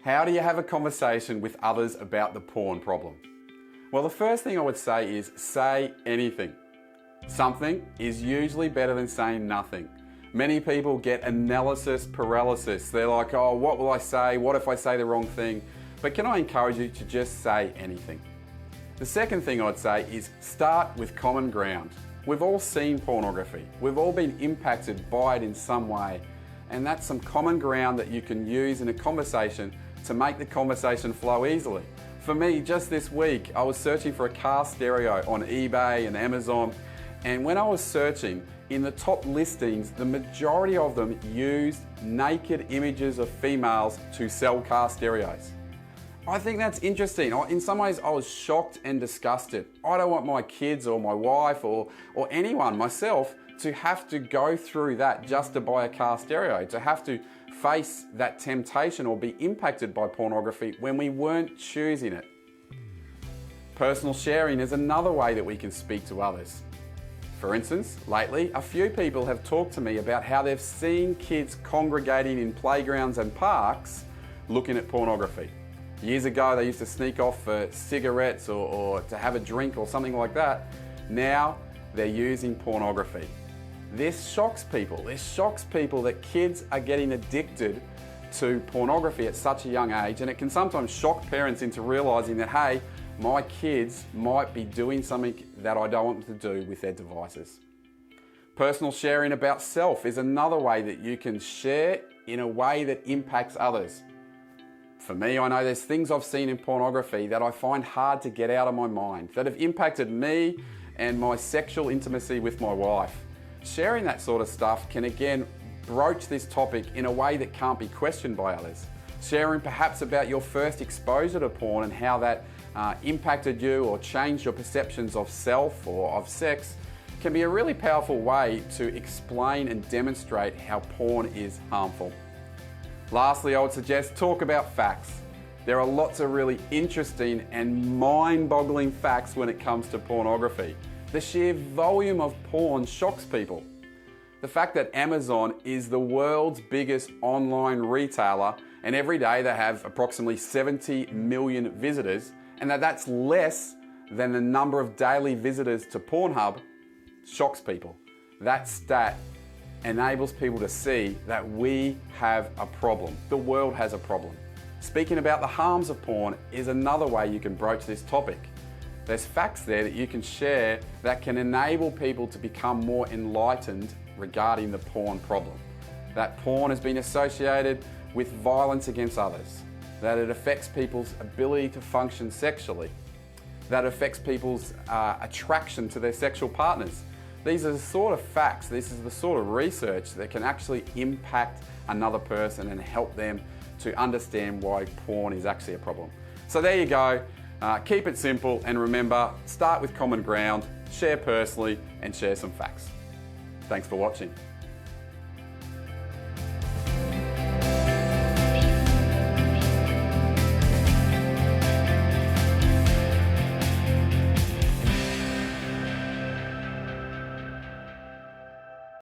How do you have a conversation with others about the porn problem? Well, the first thing I would say is say anything. Something is usually better than saying nothing. Many people get analysis paralysis. They're like, oh, what will I say? What if I say the wrong thing? But can I encourage you to just say anything? The second thing I'd say is start with common ground. We've all seen pornography. We've all been impacted by it in some way. And that's some common ground that you can use in a conversation to make the conversation flow easily. For me, just this week, I was searching for a car stereo on eBay and Amazon. And when I was searching, in the top listings, the majority of them used naked images of females to sell car stereos. I think that's interesting. In some ways, I was shocked and disgusted. I don't want my kids or my wife or anyone, myself, to have to go through that just to buy a car stereo, to have to face that temptation or be impacted by pornography when we weren't choosing it. Personal sharing is another way that we can speak to others. For instance, lately, a few people have talked to me about how they've seen kids congregating in playgrounds and parks looking at pornography. Years ago, they used to sneak off for cigarettes or to have a drink or something like that. Now, they're using pornography. This shocks people. This shocks people that kids are getting addicted to pornography at such a young age, and it can sometimes shock parents into realizing that, hey, my kids might be doing something that I don't want them to do with their devices. Personal sharing about self is another way that you can share in a way that impacts others. For me, I know there's things I've seen in pornography that I find hard to get out of my mind, that have impacted me and my sexual intimacy with my wife. Sharing that sort of stuff can again broach this topic in a way that can't be questioned by others. Sharing perhaps about your first exposure to porn and how that impacted you or changed your perceptions of self or of sex can be a really powerful way to explain and demonstrate how porn is harmful. Lastly, I would suggest talk about facts. There are lots of really interesting and mind-boggling facts when it comes to pornography. The sheer volume of porn shocks people. The fact that Amazon is the world's biggest online retailer and every day they have approximately 70 million visitors and that's less than the number of daily visitors to Pornhub shocks people. That stat enables people to see that we have a problem. The world has a problem. Speaking about the harms of porn is another way you can broach this topic. There's facts there that you can share that can enable people to become more enlightened regarding the porn problem. That porn has been associated with violence against others, that it affects people's ability to function sexually, that affects people's attraction to their sexual partners. These are the sort of facts, this is the sort of research that can actually impact another person and help them to understand why porn is actually a problem. So there you go. Keep it simple and remember, start with common ground, share personally and share some facts. Thanks for watching.